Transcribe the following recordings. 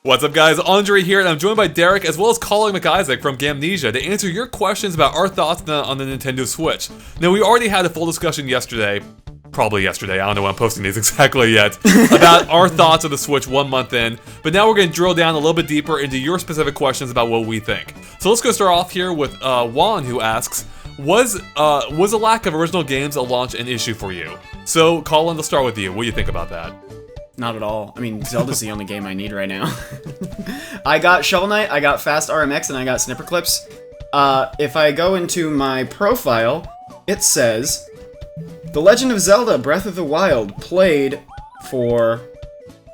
What's up, guys? Andre here, and I'm joined by Derek as well as Colin McIsaac from Gamnesia to answer your questions about our thoughts on the Nintendo Switch. Now, we already had a full discussion yesterday, probably yesterday, I don't know when I'm posting these exactly yet, about our thoughts of the Switch 1 month in, but now we're going to drill down a little bit deeper into your specific questions about what we think. So let's go start off here with Juan, who asks, was a lack of original games at launch an issue for you? So, Colin, let's start with you. What do you think about that? Not at all. I mean, Zelda's the only game I need right now. I got Shovel Knight, I got Fast RMX, and I got Snipper Clips. If I go into my profile, it says, The Legend of Zelda Breath of the Wild played for...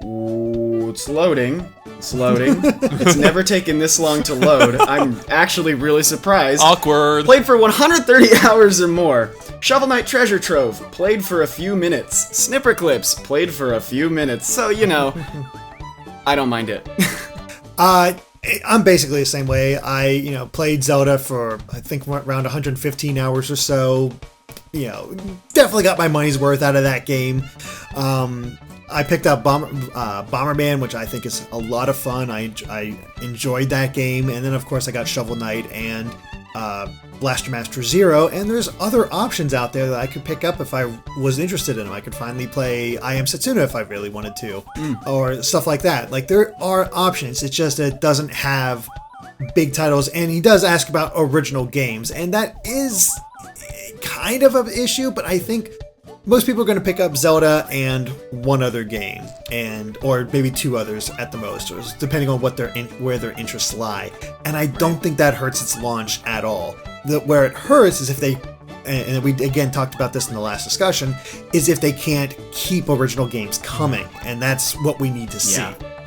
Ooh, it's loading. It's loading. It's never taken this long to load. I'm actually really surprised. Awkward. Played for 130 hours or more. Shovel Knight Treasure Trove, played for a few minutes. Snipper Clips, played for a few minutes. So, you know, I don't mind it. I'm basically the same way. I, played Zelda for, I think, around 115 hours or so. Definitely got my money's worth out of that game. I picked up Bomberman, which I think is a lot of fun. I enjoyed that game. And then, of course, I got Shovel Knight and Blaster Master Zero, and there's other options out there that I could pick up if I was interested in them. I could finally play I Am Setsuna if I really wanted to, or stuff like that. Like, there are options, it's just that it doesn't have big titles, and he does ask about original games, and that is kind of an issue, but I think most people are going to pick up Zelda and one other game, or maybe two others at the most, or depending on where their interests lie. And I don't think that hurts its launch at all. Where it hurts is if they, and we again talked about this in the last discussion, is if they can't keep original games coming, and that's what we need to see.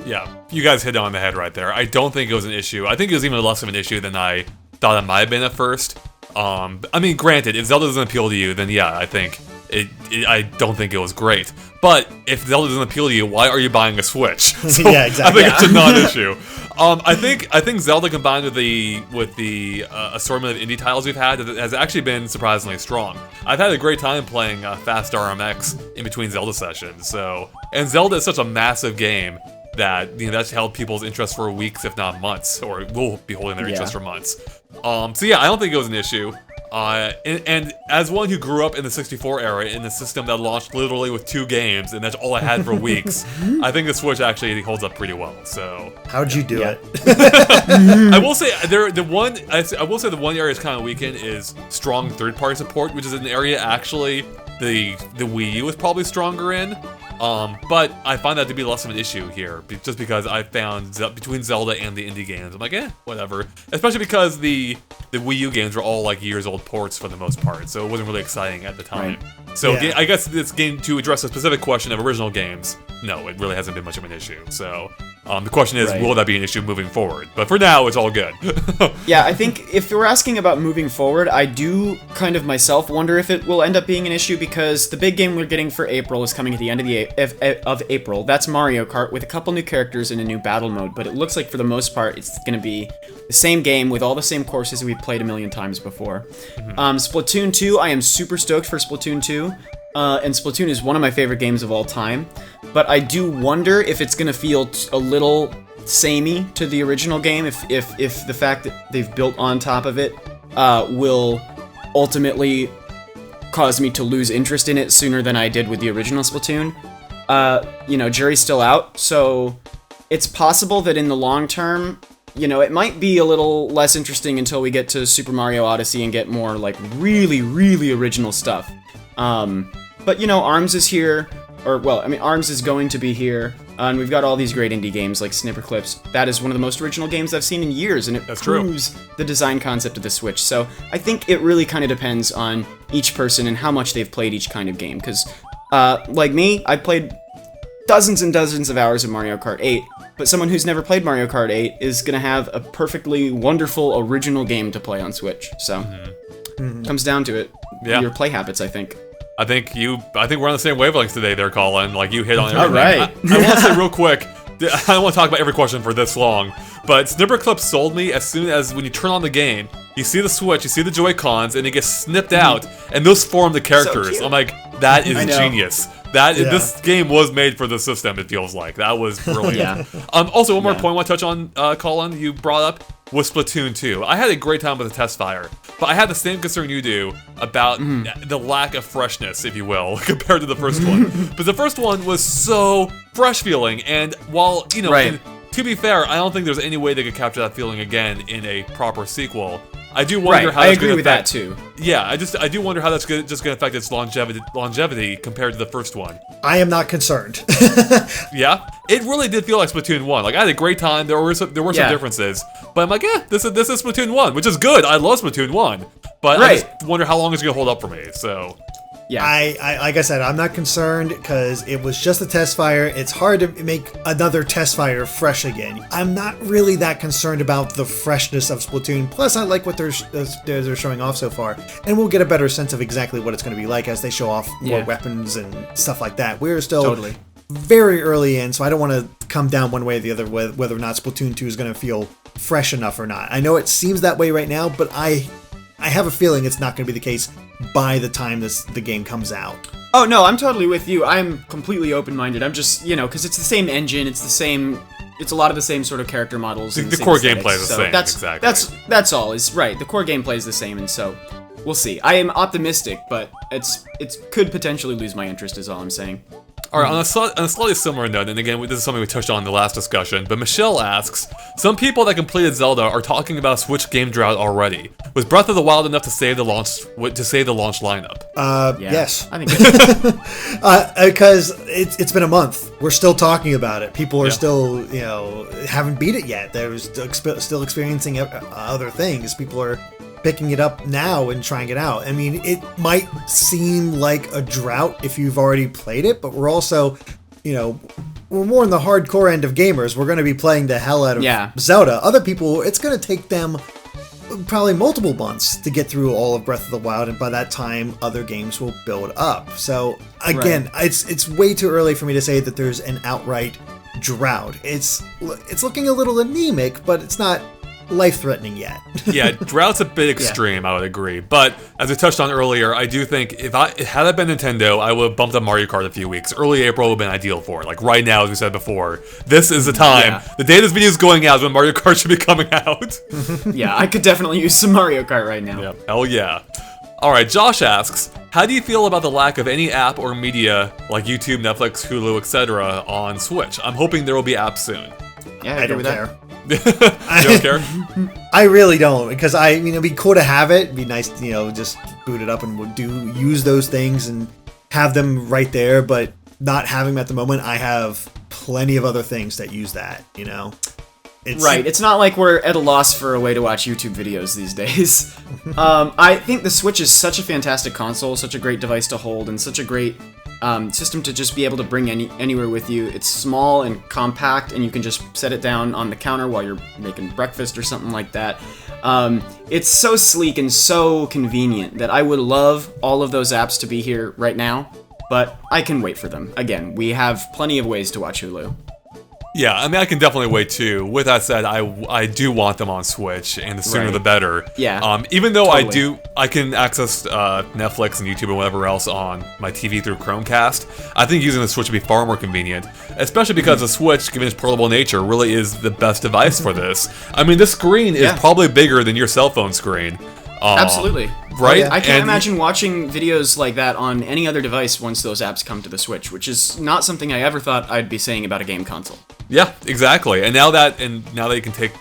Yeah, you guys hit it on the head right there. I don't think it was an issue. I think it was even less of an issue than I thought it might have been at first. I mean, granted, if Zelda doesn't appeal to you, then yeah, I think I don't think it was great. But if Zelda doesn't appeal to you, why are you buying a Switch? So yeah, exactly. I think it's a non-issue. I think Zelda combined with the assortment of indie titles we've had has actually been surprisingly strong. I've had a great time playing Fast RMX in between Zelda sessions. And Zelda is such a massive game that that's held people's interest for weeks, if not months, or will be holding their interest for months. So yeah, I don't think it was an issue. And as one who grew up in the 64 era in a system that launched literally with 2 games, and that's all I had for weeks, I think the Switch actually holds up pretty well. So how'd you do it? I will say the one area is kind of weakened is strong third-party support, which is an area actually the Wii U is probably stronger in. But I find that to be less of an issue here, just because I found between Zelda and the indie games, I'm like, whatever. Especially because the Wii U games were all like years old ports for the most part, so it wasn't really exciting at the time. Right. So I guess this game, to address a specific question of original games, no, it really hasn't been much of an issue. So the question is, will that be an issue moving forward? But for now, it's all good. Yeah, I think if we're asking about moving forward, I do kind of myself wonder if it will end up being an issue, because the big game we're getting for April is coming at the end of April. That's Mario Kart with a couple new characters and a new battle mode, but it looks like for the most part it's going to be the same game with all the same courses we've played a million times before. Splatoon 2, I am super stoked for Splatoon 2. And Splatoon is one of my favorite games of all time, but I do wonder if it's going to feel a little samey to the original game, if the fact that they've built on top of it will ultimately cause me to lose interest in it sooner than I did with the original Splatoon. Jury's still out, so it's possible that in the long term, it might be a little less interesting until we get to Super Mario Odyssey and get more, like, really, really original stuff. But, ARMS is here, ARMS is going to be here, and we've got all these great indie games like Snipper Clips. That is one of the most original games I've seen in years, and it proves the design concept of the Switch. So I think it really kind of depends on each person and how much they've played each kind of game, because, like me, I played dozens and dozens of hours of Mario Kart 8, but someone who's never played Mario Kart 8 is going to have a perfectly wonderful original game to play on Switch. So, comes down to it. Yeah. Your play habits, I think. I think we're on the same wavelengths today there, Colin. Like, you hit on everything. All right. I want to say real quick, I don't want to talk about every question for this long, but Snipper Clips sold me as soon as when you turn on the game, you see the Switch, you see the Joy-Cons, and it gets snipped out, and those form the characters. So I'm like, that is genius. This game was made for the system. It feels like that was brilliant. Also, one more point I want to touch on, Colin, you brought up was Splatoon 2. I had a great time with the test fire, but I had the same concern you do about the lack of freshness, if you will, compared to the first one. But the first one was so fresh feeling, and while to be fair, I don't think there's any way they could capture that feeling again in a proper sequel. I do wonder how that's going to affect. I agree with that too. Yeah, I do wonder how that's just going to affect its longevity compared to the first one. I am not concerned. Yeah, it really did feel like Splatoon 1. Like I had a great time. There were some differences, but I'm like, this is Splatoon 1, which is good. I love Splatoon 1, but I just wonder how long it's going to hold up for me. So. Yeah, I like I said, I'm not concerned because it was just a test fire. It's hard to make another test fire fresh again. I'm not really that concerned about the freshness of Splatoon. Plus, I like what they're showing off so far, and we'll get a better sense of exactly what it's going to be like as they show off more weapons and stuff like that. We're still very early in, so I don't want to come down one way or the other whether or not Splatoon 2 is going to feel fresh enough or not. I know it seems that way right now, but I have a feeling it's not going to be the case by the time the game comes out. Oh, no, I'm totally with you. I'm completely open-minded. I'm just, because it's the same engine, it's a lot of the same sort of character models. The core gameplay is the same, exactly. That's all, is right. The core gameplay is the same, and so we'll see. I am optimistic, but it could potentially lose my interest is all I'm saying. All right, on a slightly similar note, and again, this is something we touched on in the last discussion, but Michelle asks, some people that completed Zelda are talking about a Switch game drought already. Was Breath of the Wild enough to save the launch lineup? Yes. I think it because it's been a month. We're still talking about it. People are still, haven't beat it yet. They're still experiencing other things. People are picking it up now and trying it out. I mean, it might seem like a drought if you've already played it, but we're also, we're more in the hardcore end of gamers. We're going to be playing the hell out of Zelda. Other people, it's going to take them probably multiple months to get through all of Breath of the Wild, and by that time, other games will build up. So, again, it's way too early for me to say that there's an outright drought. It's looking a little anemic, but it's not life-threatening yet. Yeah, drought's a bit extreme, I would agree. But as I touched on earlier, I do think had I been Nintendo, I would have bumped up Mario Kart a few weeks. Early April would have been ideal for it. Like right now, as we said before, this is the time. Yeah. The day this video is going out is when Mario Kart should be coming out. Yeah, I could definitely use some Mario Kart right now. Yeah, hell yeah. Alright, Josh asks, how do you feel about the lack of any app or media like YouTube, Netflix, Hulu, etc. on Switch? I'm hoping there will be apps soon. Yeah, I don't care. You don't care? I really don't, because it'd be cool to have it. It'd be nice to, just boot it up and use those things and have them right there, but not having them at the moment, I have plenty of other things that use that, It's not like we're at a loss for a way to watch YouTube videos these days. I think the Switch is such a fantastic console, such a great device to hold, and such a great system to just be able to bring anywhere with you. It's small and compact, and you can just set it down on the counter while you're making breakfast or something like that. It's so sleek and so convenient that I would love all of those apps to be here right now, but I can wait for them. Again, we have plenty of ways to watch Hulu. Yeah, I mean, I can definitely wait too. With that said, I do want them on Switch, and the sooner the better. Yeah. Even though I can access Netflix and YouTube and whatever else on my TV through Chromecast, I think using the Switch would be far more convenient, especially because the Switch, given its portable nature, really is the best device for this. I mean, this screen is probably bigger than your cell phone screen. Absolutely. Right? I can't imagine watching videos like that on any other device once those apps come to the Switch, which is not something I ever thought I'd be saying about a game console. Yeah, exactly. And now that you can take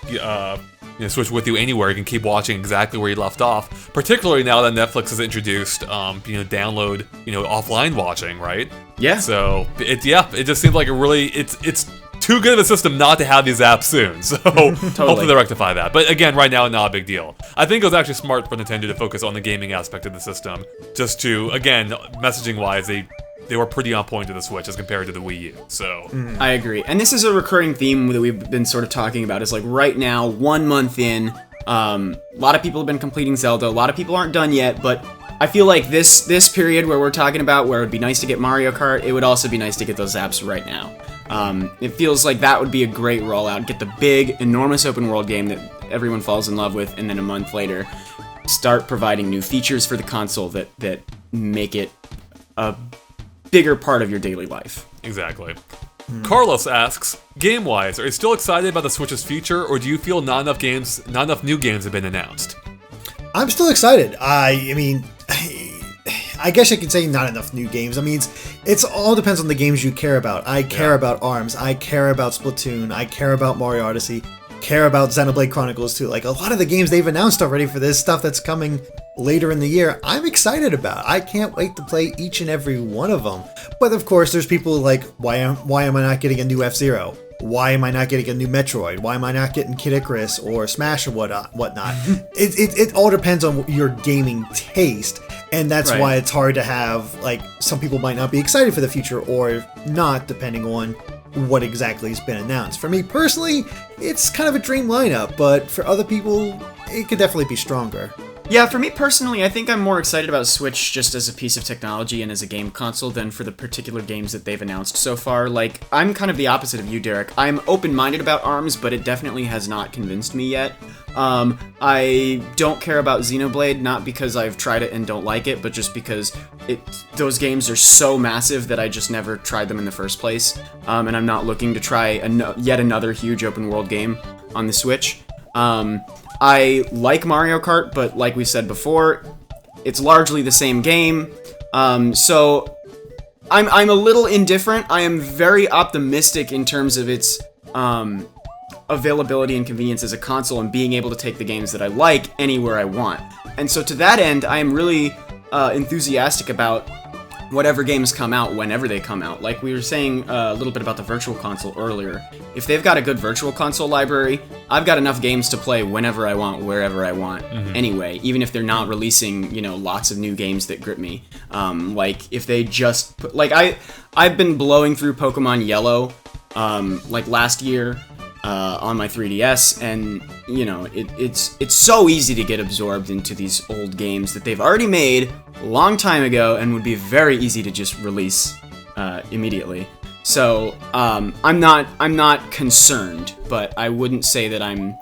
Switch with you anywhere, you can keep watching exactly where you left off. Particularly now that Netflix has introduced download offline watching, right? Yeah. So it just seems like it's too good of a system not to have these apps soon. So hopefully they rectify that. But again, right now, not a big deal. I think it was actually smart for Nintendo to focus on the gaming aspect of the system, just to, again, messaging wise, they were pretty on point to the Switch as compared to the Wii U. So I agree. And this is a recurring theme that we've been sort of talking about, is like right now, 1 month in, a lot of people have been completing Zelda, a lot of people aren't done yet, but I feel like this period where we're talking about where it would be nice to get Mario Kart, it would also be nice to get those apps right now. It feels like that would be a great rollout. Get the big, enormous open world game that everyone falls in love with, and then a month later, start providing new features for the console that make it a bigger part of your daily life. Exactly. Carlos asks, game-wise, are you still excited about the Switch's future, or do you feel not enough new games have been announced? I'm still excited. I mean, I guess I could say not enough new games. I mean, it's all depends on the games you care about. I care about ARMS. I care about Splatoon. I care about Mario Odyssey. Care about Xenoblade Chronicles 2. Like, a lot of the games they've announced already for this stuff that's coming later in the year, I'm excited about. I can't wait to play each and every one of them. But of course, there's people like, why am I not getting a new F-Zero? Why am I not getting a new Metroid? Why am I not getting Kid Icarus or Smash or whatnot? It all depends on your gaming taste, and that's why it's hard to have, like, some people might not be excited for the future or not, depending on what exactly has been announced. For me personally, it's kind of a dream lineup, but for other people, it could definitely be stronger. Yeah, for me personally, I think I'm more excited about Switch just as a piece of technology and as a game console than for the particular games that they've announced so far. Like, I'm kind of the opposite of you, Derek. I'm open-minded about ARMS, but it definitely has not convinced me yet. I don't care about Xenoblade, not because I've tried it and don't like it, but just because those games are so massive that I just never tried them in the first place. And I'm not looking to try yet another huge open-world game on the Switch. I like Mario Kart, but like we said before, it's largely the same game. So I'm a little indifferent. I am very optimistic in terms of its availability and convenience as a console and being able to take the games that I like anywhere I want. And so to that end, I am really enthusiastic about whatever games come out whenever they come out. Like we were saying a little bit about the Virtual Console earlier. If they've got a good Virtual Console library, I've got enough games to play whenever I want, wherever I want, anyway, even if they're not releasing, lots of new games that grip me. Like, if they just put, like, I've been blowing through Pokemon Yellow, like last year, on my 3DS, and, it's so easy to get absorbed into these old games that they've already made a long time ago and would be very easy to just release immediately. So I'm not concerned, but I wouldn't say that I'm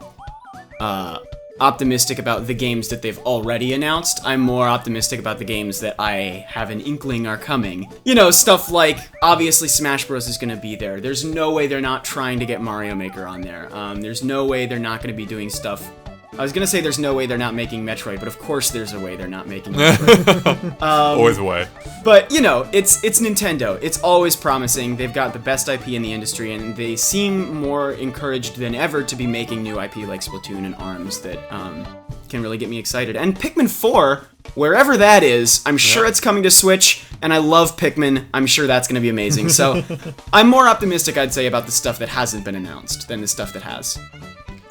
optimistic about the games that they've already announced. I'm more optimistic about the games that I have an inkling are coming. Stuff like, obviously Smash Bros. Is going to be there. There's no way they're not trying to get Mario Maker on there. There's no way they're not going to be doing stuff. I was going to say there's no way they're not making Metroid, but of course there's a way they're not making Metroid. Always a way. But, it's Nintendo. It's always promising. They've got the best IP in the industry, and they seem more encouraged than ever to be making new IP like Splatoon and ARMS that can really get me excited. And Pikmin 4, wherever that is, I'm sure it's coming to Switch, and I love Pikmin. I'm sure that's going to be amazing. So I'm more optimistic, I'd say, about the stuff that hasn't been announced than the stuff that has.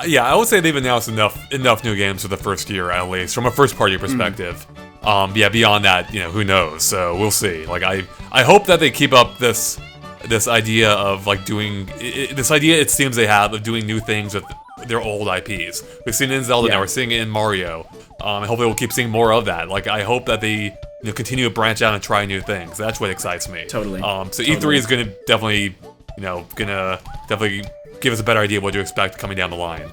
Yeah, I would say they've announced enough new games for the first year, at least, from a first-party perspective. Beyond that, who knows? So we'll see. Like, I hope that they keep up this idea of, like, doing... this idea it seems they have of doing new things with their old IPs. We've seen it in Zelda, now we're seeing it in Mario. I hope they will keep seeing more of that. Like, I hope that they continue to branch out and try new things. That's what excites me. Totally. E3 is going to definitely, give us a better idea of what to expect coming down the line.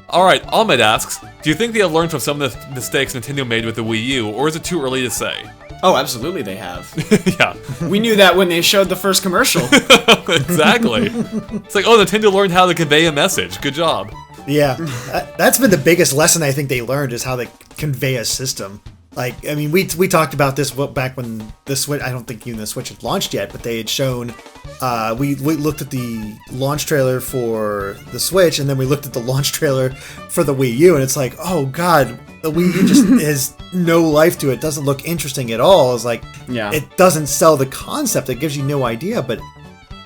Alright, Ahmed asks, do you think they have learned from some of the mistakes Nintendo made with the Wii U, or is it too early to say? Oh, absolutely they have. Yeah. We knew that when they showed the first commercial. Exactly. It's like, Nintendo learned how to convey a message. Good job. Yeah, that's been the biggest lesson I think they learned, is how to convey a system. Like, I mean, we talked about this back when the Switch, I don't think even the Switch had launched yet, but they had shown, we looked at the launch trailer for the Switch, and then we looked at the launch trailer for the Wii U, and it's like, oh god, the Wii U just has no life to it, doesn't look interesting at all. It's like, it doesn't sell the concept, it gives you no idea, but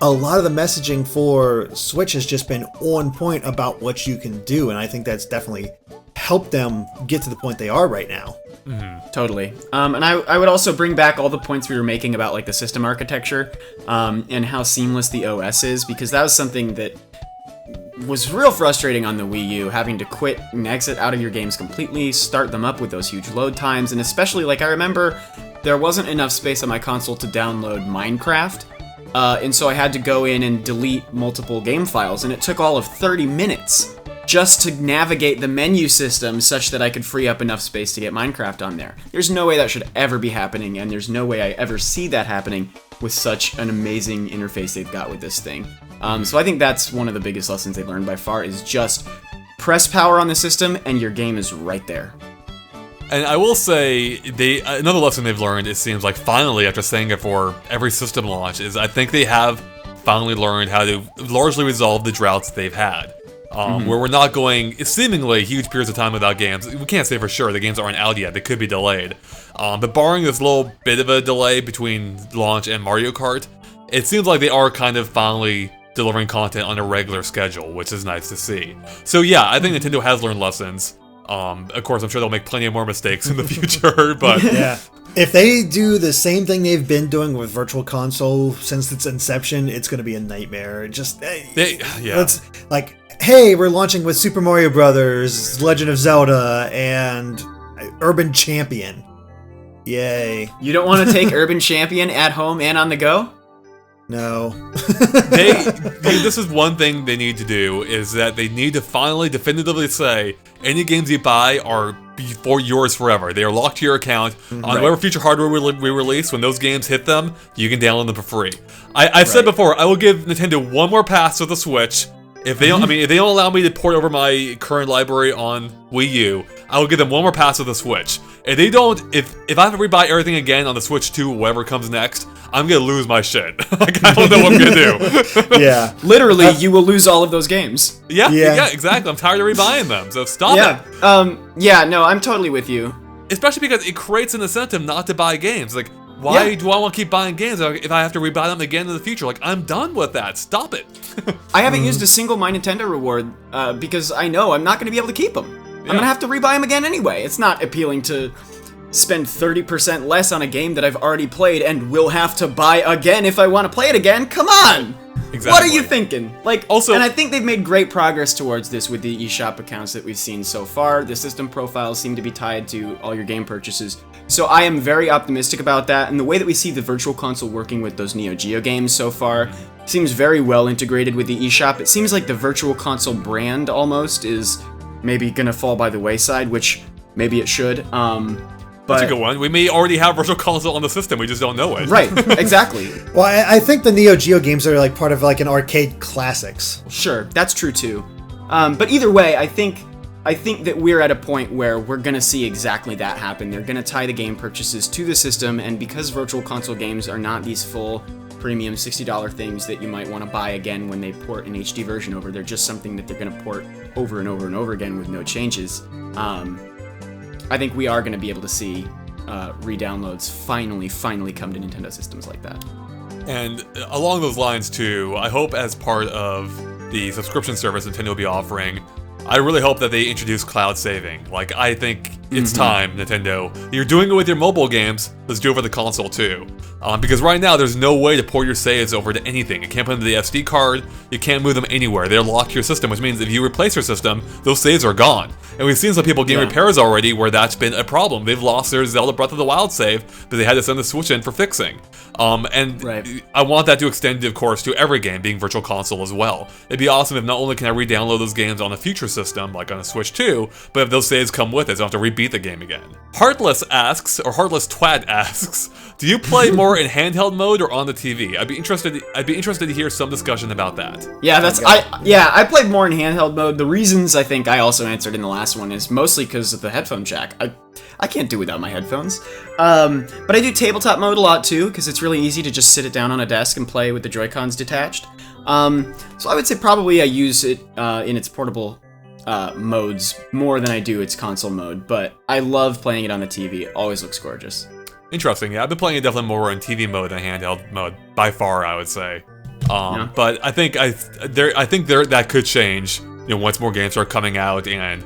a lot of the messaging for Switch has just been on point about what you can do, and I think that's definitely helped them get to the point they are right now. Mm-hmm. Totally. And I would also bring back all the points we were making about, like, the system architecture, and how seamless the OS is, because that was something that was real frustrating on the Wii U, having to quit and exit out of your games completely, start them up with those huge load times, and especially, like, I remember there wasn't enough space on my console to download Minecraft, and so I had to go in and delete multiple game files, and it took all of 30 minutes just to navigate the menu system such that I could free up enough space to get Minecraft on there. There's no way that should ever be happening, and there's no way I ever see that happening with such an amazing interface they've got with this thing. So I think that's one of the biggest lessons they've learned by far, is just press power on the system and your game is right there. And I will say, another lesson they've learned, it seems like finally, after saying it for every system launch, is I think they have finally learned how to largely resolve the droughts they've had. Where we're not going seemingly huge periods of time without games. We can't say for sure, the games aren't out yet, they could be delayed. But barring this little bit of a delay between launch and Mario Kart, it seems like they are kind of finally delivering content on a regular schedule, which is nice to see. So yeah, I think Nintendo has learned lessons. Of course, I'm sure they'll make plenty of more mistakes in the future, but... Yeah. If they do the same thing they've been doing with Virtual Console since its inception, it's going to be a nightmare. Just... It's like, hey, we're launching with Super Mario Brothers, Legend of Zelda, and Urban Champion. Yay. You don't want to take Urban Champion at home and on the go? No. This is one thing they need to do, is that they need to finally definitively say any games you buy are for yours forever. They are locked to your account. On whatever future hardware we release, when those games hit them, you can download them for free. I've said before, I will give Nintendo one more pass with the Switch. If they don't, if they don't allow me to port over my current library on Wii U, I will give them one more pass with the Switch. If they don't, if I have to rebuy everything again on the Switch 2, whatever comes next, I'm gonna lose my shit. Like, I don't know what I'm gonna do. Yeah. Literally, you will lose all of those games. Yeah, exactly. I'm tired of rebuying them, so stop it. No, I'm totally with you. Especially because it creates an incentive not to buy games. Like, why do I want to keep buying games if I have to rebuy them again in the future? Like, I'm done with that. Stop it. I haven't used a single My Nintendo reward because I know I'm not going to be able to keep them. I'm going to have to rebuy them again anyway. It's not appealing to spend 30% less on a game that I've already played and will have to buy again if I want to play it again. Come on! Exactly. What are you thinking? And I think they've made great progress towards this with the eShop accounts that we've seen so far. The system profiles seem to be tied to all your game purchases. So I am very optimistic about that, and the way that we see the Virtual Console working with those Neo Geo games so far seems very well integrated with the eShop. It seems like the Virtual Console brand almost is maybe gonna fall by the wayside, which maybe it should. That's a good one. We may already have Virtual Console on the system, we just don't know it. Right, exactly. Well, I think the Neo Geo games are like part of like an arcade classics. Sure, that's true too. But either way, I think that we're at a point where we're going to see exactly that happen. They're going to tie the game purchases to the system, and because Virtual Console games are not these full premium $60 things that you might want to buy again when they port an HD version over, they're just something that they're going to port over and over and over again with no changes. I think we are going to be able to see re-downloads finally come to Nintendo systems like that. And along those lines too, I hope as part of the subscription service Nintendo will be offering, I really hope that they introduce cloud saving. Like, I think it's time, Nintendo. You're doing it with your mobile games, let's do it for the console too. Because right now, there's no way to port your saves over to anything. You can't put them to the SD card, you can't move them anywhere. They're locked to your system, which means if you replace your system, those saves are gone. And we've seen some people getting repairs already where that's been a problem. They've lost their Zelda Breath of the Wild save, but they had to send the Switch in for fixing. I want that to extend, of course, to every game being Virtual Console as well. It'd be awesome if not only can I re-download those games on a future system, like on a Switch 2, but if those saves come with it, so I don't have to rebeat the game again. Heartless Twat asks, do you play more in handheld mode or on the TV? I'd be interested to hear some discussion about that. Yeah, I played more in handheld mode. The reasons I think I also answered in the last one is mostly because of the headphone jack. I can't do without my headphones. But I do tabletop mode a lot too, because it's really easy to just sit it down on a desk and play with the Joy-Cons detached. So I would say probably I use it in its portable modes more than I do its console mode, but I love playing it on the TV. It always looks gorgeous. Interesting, yeah. I've been playing it definitely more in TV mode than handheld mode, by far, I would say. But I think that could change, once more games start coming out and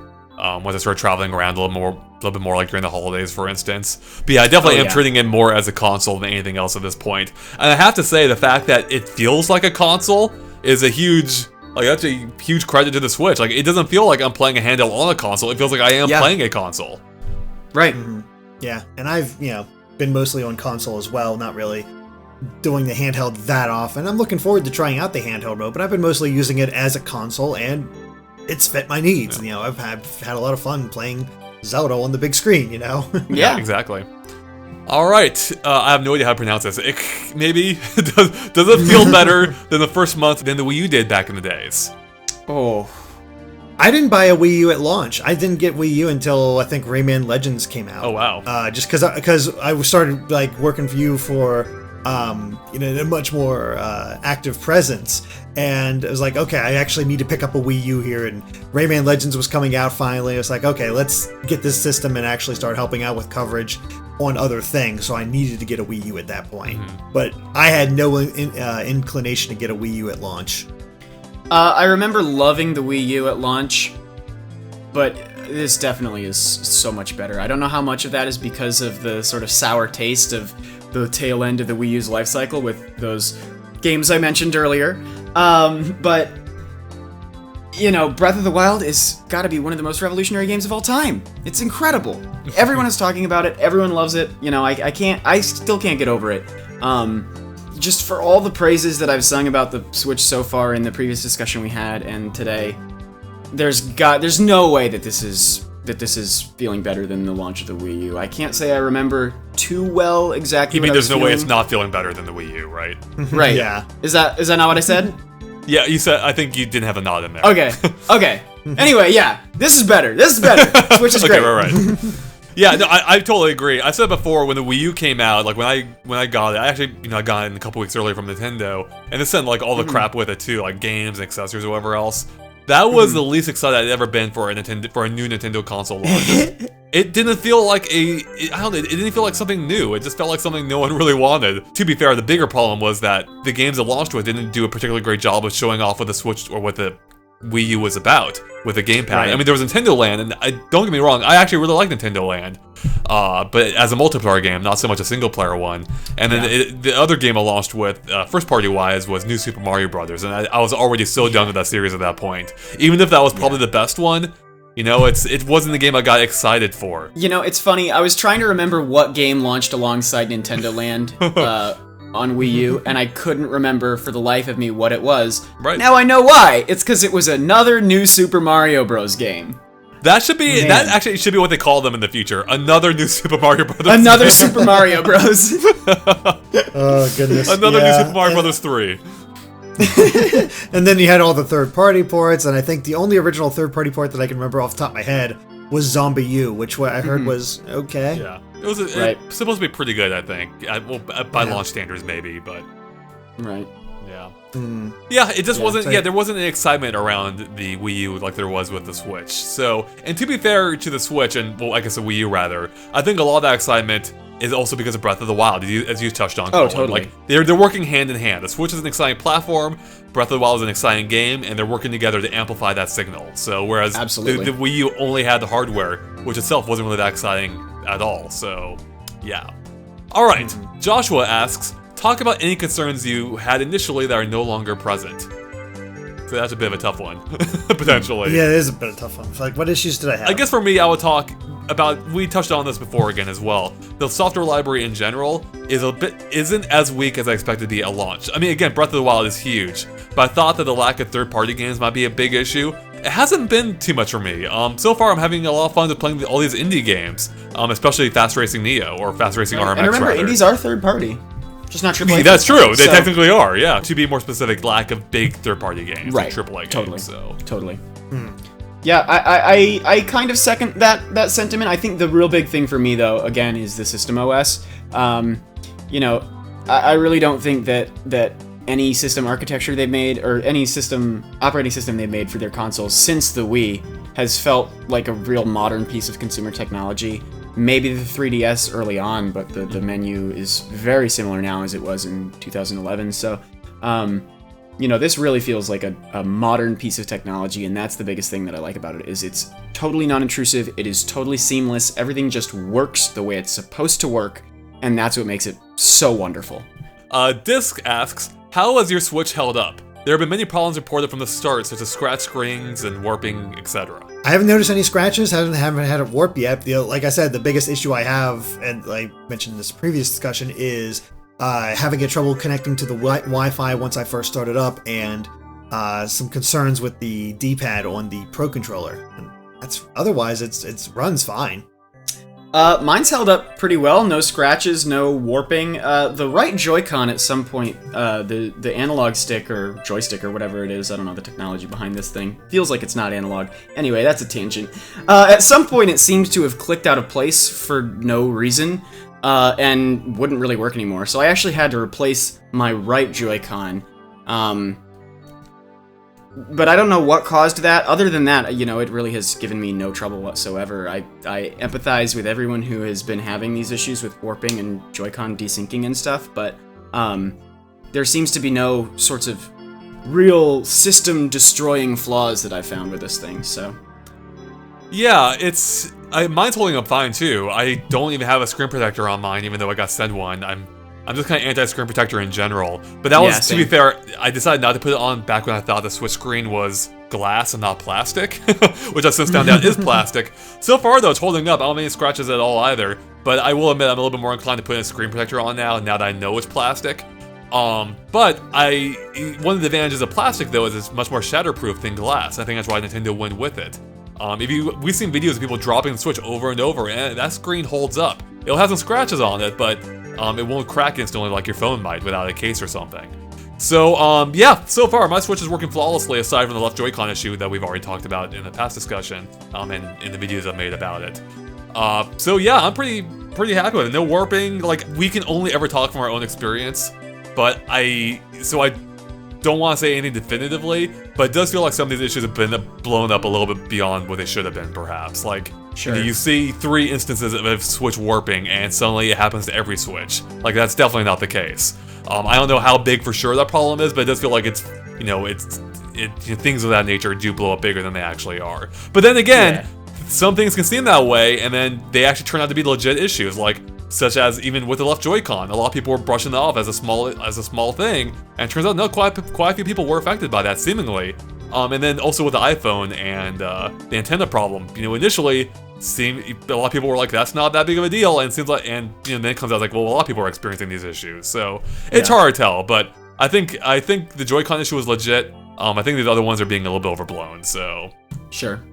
once I start traveling around a little bit more, like during the holidays, for instance. But yeah, I definitely am treating it more as a console than anything else at this point. And I have to say, the fact that it feels like a console is a huge, that's a huge credit to the Switch. Like, it doesn't feel like I'm playing a handheld on a console. It feels like I am playing a console. Right. Mm-hmm. Yeah, and I've, been mostly on console as well, not really doing the handheld that often. I'm looking forward to trying out the handheld mode, but I've been mostly using it as a console, and it's fit my needs. Yeah. I've had a lot of fun playing Zelda on the big screen, Yeah, exactly. All right, I have no idea how to pronounce this. Maybe does it feel better than the first month than the Wii U did back in the days? Oh, I didn't buy a Wii U at launch. I didn't get Wii U until I think Rayman Legends came out. Oh wow! Just because I started like working for you for a much more active presence, and it was like, okay, I actually need to pick up a Wii U here, and Rayman Legends was coming out finally. It's like, okay, let's get this system and actually start helping out with coverage on other things. So I needed to get a Wii U at that point, but I had no inclination to get a Wii U at launch. I remember loving the Wii U at launch, but this definitely is so much better. I don't know how much of that is because of the sort of sour taste of the tail end of the Wii U's life cycle with those games I mentioned earlier. But, Breath of the Wild is gotta be one of the most revolutionary games of all time. It's incredible. Everyone is talking about it. Everyone loves it. I still can't get over it. Just for all the praises that I've sung about the Switch so far in the previous discussion we had and today, there's no way that this is feeling better than the launch of the Wii U. I can't say I remember too well exactly. You mean what there's no way feeling. it's not feeling better than the Wii U, right? Right. Yeah. Is that not what I said? Yeah, you said. I think you didn't have a nod in there. Okay. Anyway, yeah, this is better. Switch is great. Okay, right. Yeah, no, I totally agree. I said before when the Wii U came out, like when I got it, I actually I got it a couple weeks earlier from Nintendo, and it sent like all the crap with it too, like games and accessories or whatever else. That was the least excited I'd ever been for a new Nintendo console launch. It didn't feel like it didn't feel like something new. It just felt like something no one really wanted. To be fair, the bigger problem was that the games it launched with didn't do a particularly great job of showing off what the Switch or what the Wii U was about with the gamepad. Right. I mean, there was Nintendo Land, and don't get me wrong, I actually really like Nintendo Land, but as a multiplayer game, not so much a single-player one. And then the other game I launched with, first-party wise, was New Super Mario Brothers, and I was already so done with that series at that point. Even if that was probably the best one, it wasn't the game I got excited for. It's funny. I was trying to remember what game launched alongside Nintendo Land on Wii U, and I couldn't remember for the life of me what it was. Right. Now I know why. It's because it was another new Super Mario Bros. Game. That actually should be what they call them in the future. Another new Super Mario Brothers. Another Super Mario Bros. Oh, goodness. Another new Super Mario Brothers 3. And then you had all the third-party ports, and I think the only original third-party port that I can remember off the top of my head was Zombie U, which I heard was okay. Yeah. It was supposed to be pretty good, I think. By launch standards, maybe, but... Right. Yeah. Mm. Yeah, it just wasn't... like- Yeah, there wasn't any excitement around the Wii U like there was with the Switch. So, and to be fair to the Switch, and, well, I guess the Wii U, rather, I think a lot of that excitement is also because of Breath of the Wild, as you touched on. Oh, Colin. totally. Like, they're working hand in hand. The Switch is an exciting platform, Breath of the Wild is an exciting game, and they're working together to amplify that signal. So, whereas the Wii U only had the hardware, which itself wasn't really that exciting at all. So, yeah. All right. Joshua asks, talk about any concerns you had initially that are no longer present. So that's a bit of a tough one, potentially. Yeah, it is a bit of a tough one. Like, what issues did I have? I guess for me, I would talk about, we touched on this before again as well. The software library in general isn't as weak as I expected to be at launch. I mean, again, Breath of the Wild is huge, but I thought that the lack of third-party games might be a big issue. It hasn't been too much for me. So far, I'm having a lot of fun with playing all these indie games, especially Fast Racing Neo or Fast Racing RMX. And remember, rather. indies are third-party. Just not AAA. That's true. They technically are, yeah. To be more specific, lack of big third-party games, right? Like AAA Totally. games. So. Totally. Yeah, I kind of second that sentiment. I think the real big thing for me, though, again, is the system OS. I really don't think that any system architecture they've made or any operating system they've made for their consoles since the Wii has felt like a real modern piece of consumer technology. Maybe the 3DS early on, but the menu is very similar now as it was in 2011. So, this really feels like a modern piece of technology, and that's the biggest thing that I like about it, is it's totally non-intrusive, it is totally seamless, everything just works the way it's supposed to work, and that's what makes it so wonderful. Disc asks, how has your Switch held up? There have been many problems reported from the start, such as scratch screens and warping, etc. I haven't noticed any scratches, haven't had it warp yet. Like I said, the biggest issue I have, and I mentioned in this previous discussion, is having trouble connecting to the Wi-Fi once I first started up, and some concerns with the D-pad on the Pro Controller. And otherwise, it runs fine. Mine's held up pretty well. No scratches, no warping. The right Joy-Con at some point, the analog stick or joystick or whatever it is, I don't know the technology behind this thing, feels like it's not analog. Anyway, that's a tangent. At some point it seemed to have clicked out of place for no reason, and wouldn't really work anymore. So I actually had to replace my right Joy-Con. But I don't know what caused that. Other than that, you know, it really has given me no trouble whatsoever. I empathize with everyone who has been having these issues with warping and Joy-Con desyncing and stuff, but there seems to be no sorts of real system-destroying flaws that I found with this thing, so... Yeah, mine's holding up fine, too. I don't even have a screen protector on mine, even though I got sent one. I'm just kind of anti-screen protector in general. But that was, to be fair, I decided not to put it on back when I thought the Switch screen was glass and not plastic, which I since found out is plastic. So far, though, it's holding up. I don't have any scratches at all either. But I will admit I'm a little bit more inclined to put a screen protector on now that I know it's plastic. But one of the advantages of plastic, though, is it's much more shatterproof than glass. I think that's why Nintendo went with it. We've seen videos of people dropping the Switch over and over, and that screen holds up. It'll have some scratches on it, but it won't crack instantly like your phone might without a case or something. So, yeah, so far my Switch is working flawlessly aside from the left Joy-Con issue that we've already talked about in the past discussion, and in the videos I've made about it. So yeah, I'm pretty happy with it. No warping, like, we can only ever talk from our own experience, but I don't want to say anything definitively, but it does feel like some of these issues have been blown up a little bit beyond what they should have been, perhaps. Like, sure. You see 3 instances of Switch warping, and suddenly it happens to every Switch. Like, that's definitely not the case. I don't know how big for sure that problem is, but it does feel like it's things of that nature do blow up bigger than they actually are. But then again, some things can seem that way, and then they actually turn out to be legit issues, like such as even with the left Joy-Con. A lot of people were brushing it off as a small thing, and it turns out no, quite a few people were affected by that, seemingly. And then also with the iPhone and the antenna problem, initially a lot of people were like, that's not that big of a deal, and it seems like, and then it comes out like, well, a lot of people are experiencing these issues, so it's hard to tell. But I think the Joy-Con issue was legit. I think the other ones are being a little bit overblown. So sure.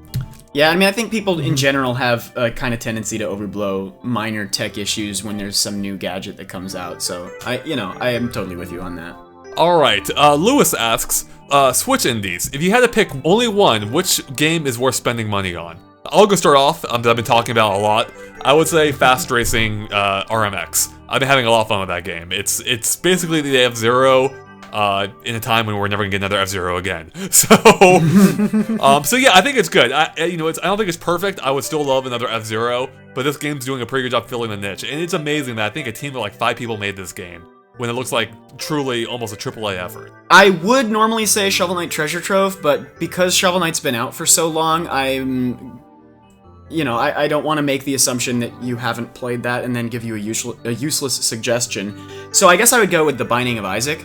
Yeah, I mean, I think people in general have a kind of tendency to overblow minor tech issues when there's some new gadget that comes out. So I am totally with you on that. All right, Lewis asks, Switch indies. If you had to pick only one, which game is worth spending money on? I'll go start off, that I've been talking about a lot. I would say Fast Racing RMX. I've been having a lot of fun with that game. It's basically the F-Zero in a time when we're never gonna get another F-Zero again. So, so yeah, I think it's good. I don't think it's perfect. I would still love another F-Zero, but this game's doing a pretty good job filling the niche. And it's amazing that I think a team of like 5 people made this game, when it looks like truly almost a AAA effort. I would normally say Shovel Knight Treasure Trove, but because Shovel Knight's been out for so long, I don't want to make the assumption that you haven't played that and then give you a useless suggestion. So I guess I would go with The Binding of Isaac,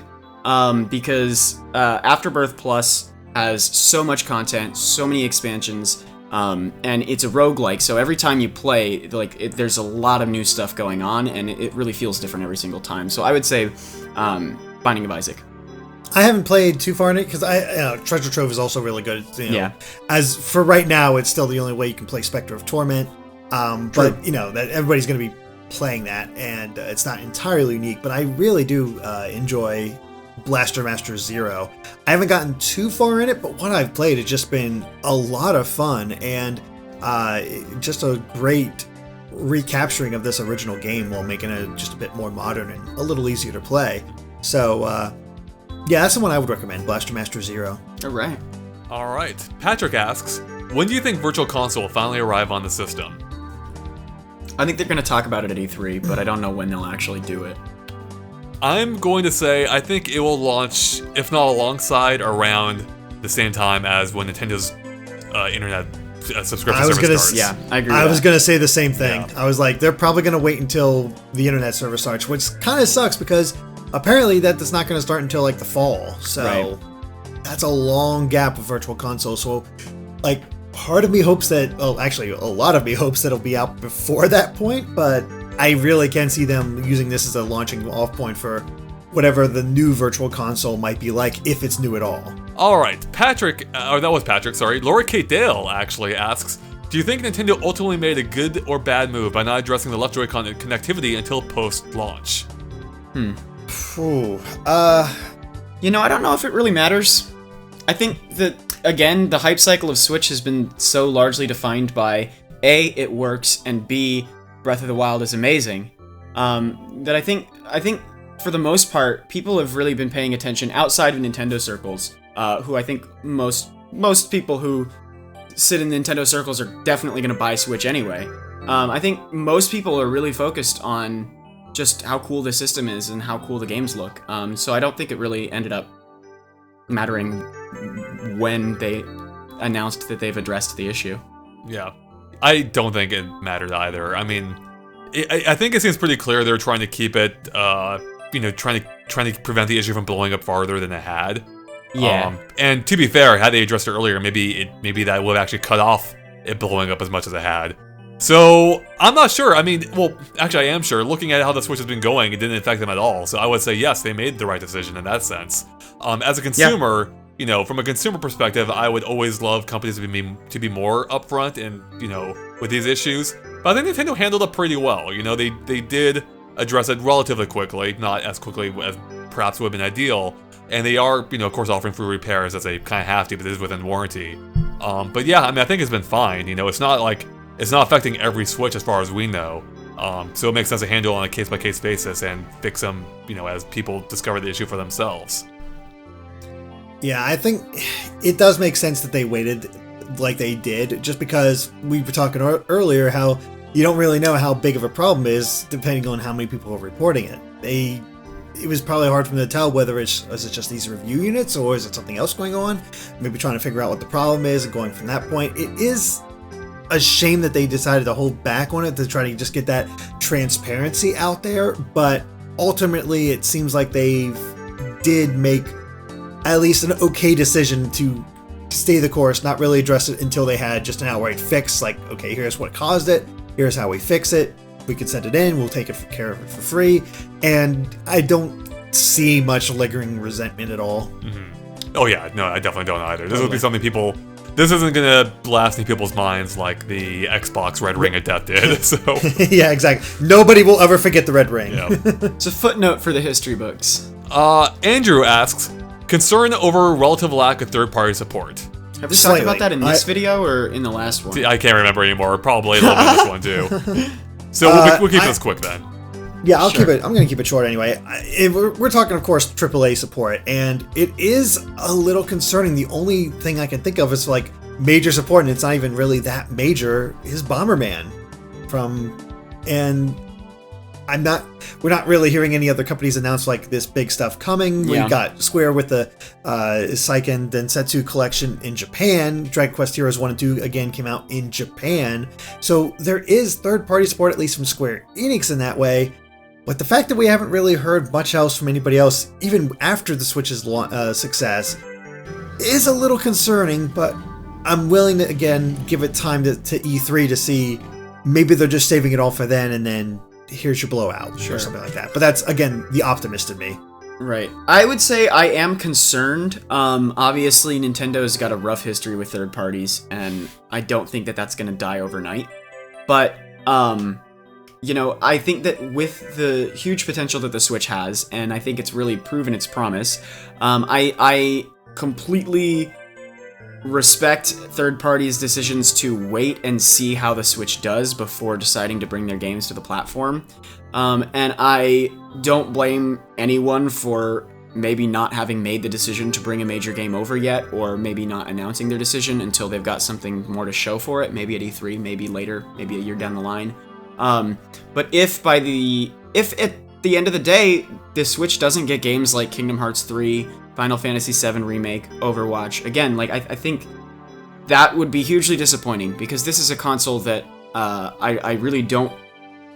because Afterbirth Plus has so much content, so many expansions, and it's a roguelike, so every time you play, there's a lot of new stuff going on, and it really feels different every single time. So I would say Binding of Isaac. I haven't played too far in it because Treasure Trove is also really good. As for right now, it's still the only way you can play Spectre of Torment. But that everybody's going to be playing that, and it's not entirely unique. But I really do enjoy Blaster Master Zero. I haven't gotten too far in it, but what I've played has just been a lot of fun and just a great recapturing of this original game while making it just a bit more modern and a little easier to play. So. Yeah, that's the one I would recommend, Blaster Master Zero. All right. Patrick asks, when do you think Virtual Console will finally arrive on the system? I think they're going to talk about it at E3, but I don't know when they'll actually do it. I'm going to say I think it will launch, if not alongside, around the same time as when Nintendo's internet subscription service starts. Yeah, I agree. I was going to say the same thing. Yeah. I was like, they're probably going to wait until the internet service starts, which kind of sucks because apparently that's not going to start until like the fall. So that's a long gap of Virtual Console. So like part of me hopes that, actually a lot of me hopes that it'll be out before that point, but I really can see them using this as a launching off point for whatever the new Virtual Console might be like, if it's new at all. All right, Patrick, that was Patrick, sorry. Laura Kate Dale actually asks, Do you think Nintendo ultimately made a good or bad move by not addressing the left Joy-Con connectivity until post-launch? Ooh, You know, I don't know if it really matters. I think that, again, the hype cycle of Switch has been so largely defined by A, it works, and B, Breath of the Wild is amazing. That I think for the most part, people have really been paying attention outside of Nintendo circles, who I think most people who sit in Nintendo circles are definitely going to buy Switch anyway. I think most people are really focused on just how cool the system is and how cool the games look. So I don't think it really ended up mattering when they announced that they've addressed the issue. Yeah. I don't think it mattered either. I mean, I think it seems pretty clear they're trying to keep it, trying to prevent the issue from blowing up farther than it had. Yeah. And to be fair, had they addressed it earlier, maybe that would have actually cut off it blowing up as much as it had. So, I'm not sure. I mean, well, actually I am sure. Looking at how the Switch has been going, it didn't affect them at all. So I would say, yes, they made the right decision in that sense. As a consumer, from a consumer perspective, I would always love companies to be more upfront and, with these issues. But I think Nintendo handled it pretty well. They did address it relatively quickly, not as quickly as perhaps would have been ideal. And they are, of course, offering free repairs as they kind of have to, but it is within warranty. But yeah, I mean, I think it's been fine. It's not affecting every Switch as far as we know. So it makes sense to handle on a case-by-case basis and fix them, as people discover the issue for themselves. yeah, I think it does make sense that they waited like they did, just because we were talking earlier how you don't really know how big of a problem is depending on how many people are reporting it. It was probably hard for them to tell whether is it just these review units or is it something else going on. Maybe trying to figure out what the problem is and going from that point. It is a shame that they decided to hold back on it to try to just get that transparency out there, but ultimately it seems like they did make at least an okay decision to stay the course, not really address it until they had just an outright fix, like, okay, here's what caused it, here's how we fix it, we can send it in, we'll take care of it for free, and I don't see much lingering resentment at all. Mm-hmm. Oh yeah, no, I definitely don't either. This would be something this isn't gonna blast in people's minds like the Xbox Red Ring of Death did, so... Yeah, exactly. Nobody will ever forget the Red Ring. Yeah. It's a footnote for the history books. Andrew asks, concern over relative lack of third-party support. Have we talked about that in this video or in the last one? I can't remember anymore. Probably a little bit in this one too. So we'll keep this quick then. Yeah, I'm going to keep it short anyway. We're talking, of course, AAA support, and it is a little concerning. The only thing I can think of is like major support, and it's not even really that major, is Bomberman and we're not really hearing any other companies announce like this big stuff coming. Yeah. We got Square with the Seiken Densetsu collection in Japan. Dragon Quest Heroes 1 and 2 again came out in Japan. So there is third-party support, at least from Square Enix in that way. But the fact that we haven't really heard much else from anybody else, even after the Switch's success, is a little concerning, but I'm willing to, again, give it time to E3 to see. Maybe they're just saving it all for then, and then here's your blowout, or something like that. But that's, again, the optimist in me. Right. I would say I am concerned. Obviously, Nintendo's got a rough history with third parties, and I don't think that that's going to die overnight. But, I think that with the huge potential that the Switch has, and I think it's really proven its promise, I completely respect third parties' decisions to wait and see how the Switch does before deciding to bring their games to the platform. And I don't blame anyone for maybe not having made the decision to bring a major game over yet, or maybe not announcing their decision until they've got something more to show for it, maybe at E3, maybe later, maybe a year down the line. But if at the end of the day, the Switch doesn't get games like Kingdom Hearts 3, Final Fantasy VII Remake, Overwatch, again, like I think that would be hugely disappointing, because this is a console that I really don't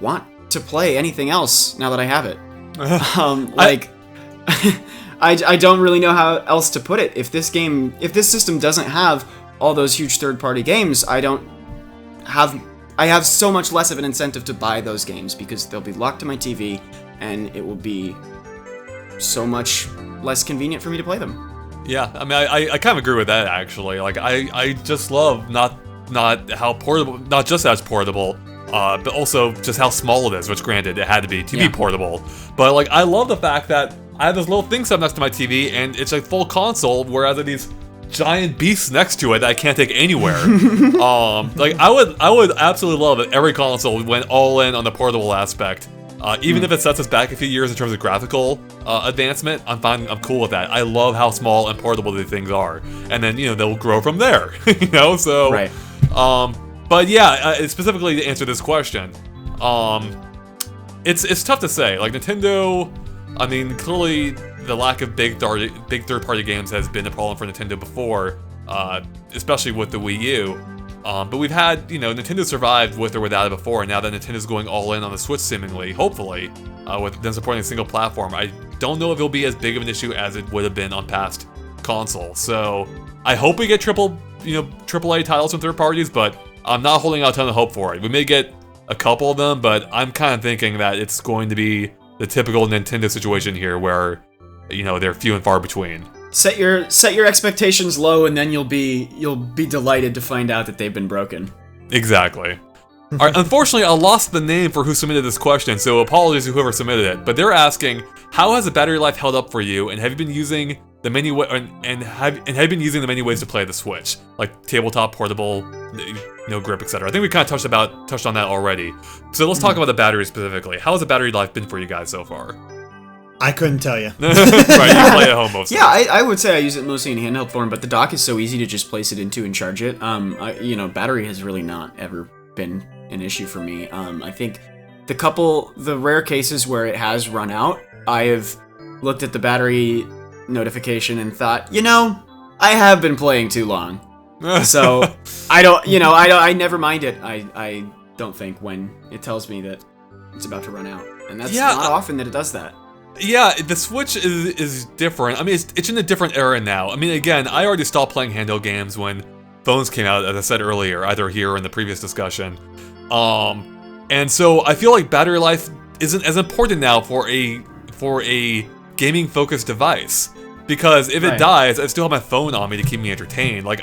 want to play anything else now that I have it. I don't really know how else to put it. If this system doesn't have all those huge third-party games, I have so much less of an incentive to buy those games, because they'll be locked to my TV, and it will be so much less convenient for me to play them. Yeah, I mean, I kind of agree with that, actually. Like, I just love not not how portable, not just that it's portable, but also just how small it is, which granted, it had to be be portable. But like, I love the fact that I have this little thing set next to my TV, and it's a full console, whereas there are these giant beasts next to it that I can't take anywhere. Like, I would absolutely love if every console went all in on the portable aspect. Even if it sets us back a few years in terms of graphical advancement, I'm cool with that. I love how small and portable these things are, and then they'll grow from there. So Right. But yeah, specifically to answer this question, it's tough to say. Like, Nintendo, I mean, clearly the lack of big third-party games has been a problem for Nintendo before, especially with the Wii U. But we've had, Nintendo survived with or without it before, and now that Nintendo's going all in on the Switch seemingly, hopefully, with them supporting a single platform, I don't know if it'll be as big of an issue as it would have been on past consoles. So I hope we get AAA titles from third parties, but I'm not holding out a ton of hope for it. We may get a couple of them, but I'm kind of thinking that it's going to be the typical Nintendo situation here, where they're few and far between. Set your expectations low, and then you'll be delighted to find out that they've been broken. Exactly. All right, unfortunately, I lost the name for who submitted this question, so apologies to whoever submitted it. But they're asking, how has the battery life held up for you, and have you been using the many ways to play the Switch, like tabletop, portable, no grip, etc. I think we kind of touched on that already. So let's talk about the battery specifically. How has the battery life been for you guys so far? I couldn't tell you. Right, you play at home mostly. Yeah, I would say I use it mostly in handheld form, but the dock is so easy to just place it into and charge it. Battery has really not ever been an issue for me. I think the rare cases where it has run out, I have looked at the battery notification and thought, I have been playing too long. So I never mind it. I don't think when it tells me that it's about to run out, and that's not often that it does that. Yeah, the Switch is different. I mean, it's in a different era now. I mean, again, I already stopped playing handheld games when phones came out, as I said earlier, either here or in the previous discussion. And so I feel like battery life isn't as important now for a gaming-focused device. Because if it dies, I still have my phone on me to keep me entertained. Like,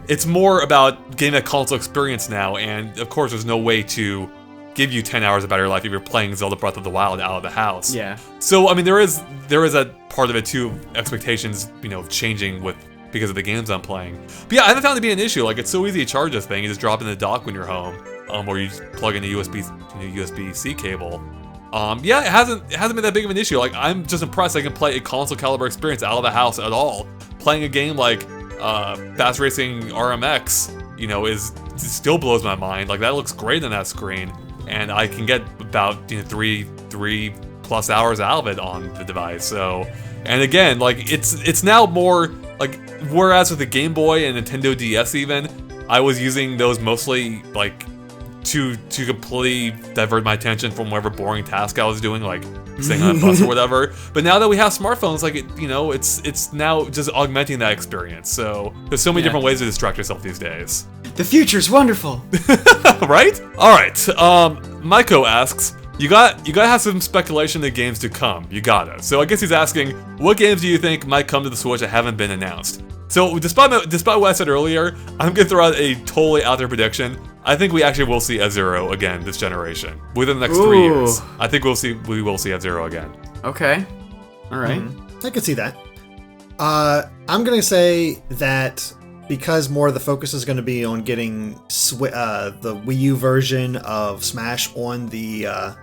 it's more about getting a console experience now, and of course there's no way to give you 10 hours of battery life if you're playing Zelda Breath of the Wild out of the house. Yeah. So, I mean, there is a part of it too, expectations, changing because of the games I'm playing. But yeah, I haven't found it to be an issue. Like, it's so easy to charge this thing. You just drop it in the dock when you're home, or you just plug in a USB-C cable. Yeah, it hasn't been that big of an issue. Like, I'm just impressed I can play a console caliber experience out of the house at all. Playing a game like Fast Racing RMX, it still blows my mind. Like, that looks great on that screen, and I can get about 3 plus hours out of it on the device. So, and again, like, it's now more like, whereas with the Game Boy and Nintendo DS even, I was using those mostly like to completely divert my attention from whatever boring task I was doing, like sitting on a bus or whatever. But now that we have smartphones, like, it's now just augmenting that experience. So there's so many different ways to distract yourself these days. The future's wonderful. Right? All right. Maiko asks, you gotta have some speculation of games to come. You gotta. So I guess he's asking, what games do you think might come to the Switch that haven't been announced? So despite what I said earlier, I'm gonna throw out a totally out there prediction. I think we actually will see F-Zero again this generation. Within the next 3 years, I think we will see F-Zero again. Okay. All right. I could see that. I'm gonna say that because more of the focus is going to be on getting the Wii U version of Smash on the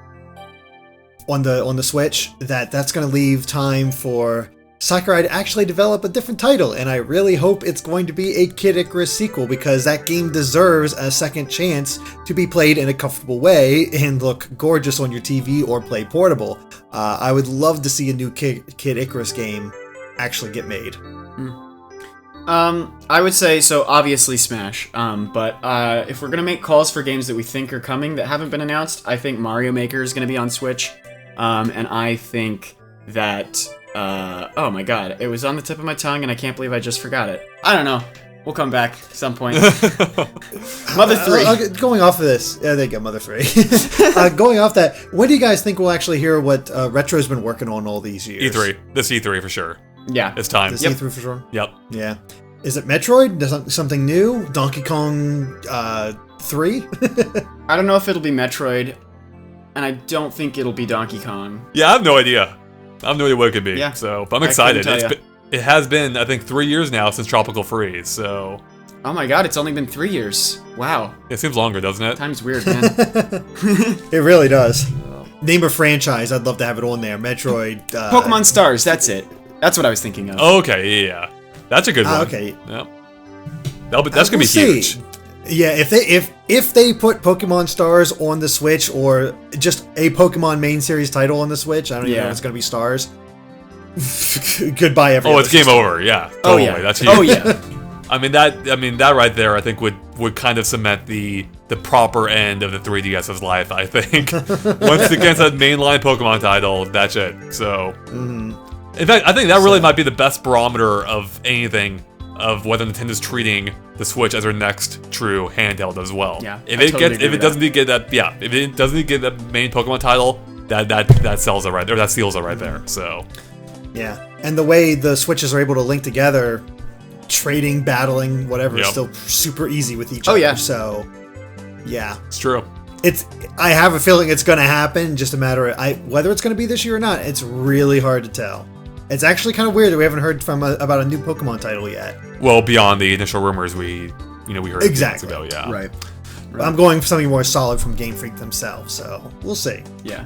Switch, that's going to leave time for Sakurai to actually develop a different title, and I really hope it's going to be a Kid Icarus sequel, because that game deserves a second chance to be played in a comfortable way and look gorgeous on your TV or play portable. I would love to see a new Kid Icarus game actually get made. I would say, so obviously Smash, but if we're gonna make calls for games that we think are coming that haven't been announced, I think Mario Maker is gonna be on Switch, and I think that, oh my god, it was on the tip of my tongue and I can't believe I just forgot it. I don't know. We'll come back at some point. Mother 3. Going off of this, there you go, Mother 3. Going off that, when do you guys think we'll actually hear what Retro's been working on all these years? E3. This E3 for sure. Yeah. It's time. This E3 for sure? Yep. Yeah. Is it Metroid? Something new? Donkey Kong 3? I don't know if it'll be Metroid, and I don't think it'll be Donkey Kong. Yeah, I have no idea. I have no idea what it could be. Yeah. So, but I'm excited. couldn't tell ya. It has been, I think, 3 years now since Tropical Freeze. So Oh my god, it's only been 3 years. Wow. it seems longer, doesn't it? Time's weird, man. It really does. Name a franchise, I'd love to have it on there. Metroid. Pokemon Stars, that's it. That's what I was thinking of. Okay, yeah. That's a good one. Okay. Yep. That's gonna be We'll huge. see. Yeah, if they put Pokemon Stars on the Switch or just a Pokemon main series title on the Switch, I don't even know if it's gonna be Stars. Goodbye, everyone. Oh, it's game over. Yeah. Oh, Totally. yeah. That's huge. Oh, yeah. I mean that right there, I think would kind of cement the proper end of the 3DS's life. I think once it gets that mainline Pokemon title, that's it. So, in fact, I think that really might be the best barometer of anything of whether Nintendo's treating the Switch as their next true handheld as well. Yeah, If I it totally gets agree if it with doesn't get that if it doesn't get that main Pokemon title, that sells it right there. That seals it right there. So. Yeah, and the way the Switches are able to link together, trading, battling, whatever, is still super easy with each other. Yeah. So, yeah, It's true. I have a feeling it's going to happen. Just a matter of whether it's going to be this year or not. It's really hard to tell. It's actually kind of weird that we haven't heard about a new Pokemon title yet. Well, beyond the initial rumors we heard Exactly. a few months ago. Yeah. Right. I'm going for something more solid from Game Freak themselves. So we'll see. Yeah.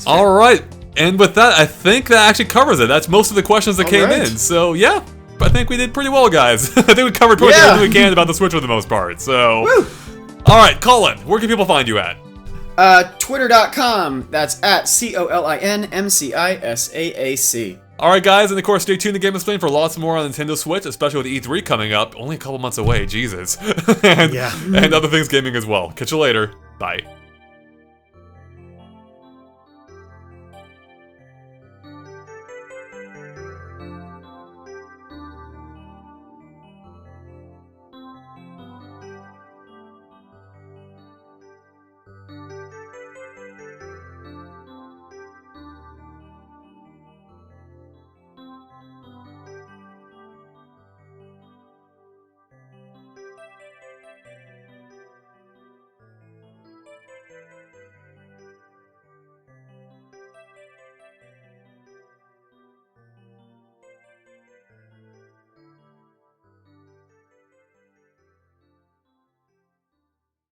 All right. And with that, I think that actually covers it. That's most of the questions that All came right. in. So, yeah, I think we did pretty well, guys. I think we covered pretty much everything we can about the Switch for the most part. So, all right, Colin, where can people find you at? Twitter.com. That's at COLINMCISAAC. All right, guys, and of course, stay tuned to GameXplain for lots more on Nintendo Switch, especially with E3 coming up. Only a couple months away, Jesus. and other things gaming as well. Catch you later. Bye.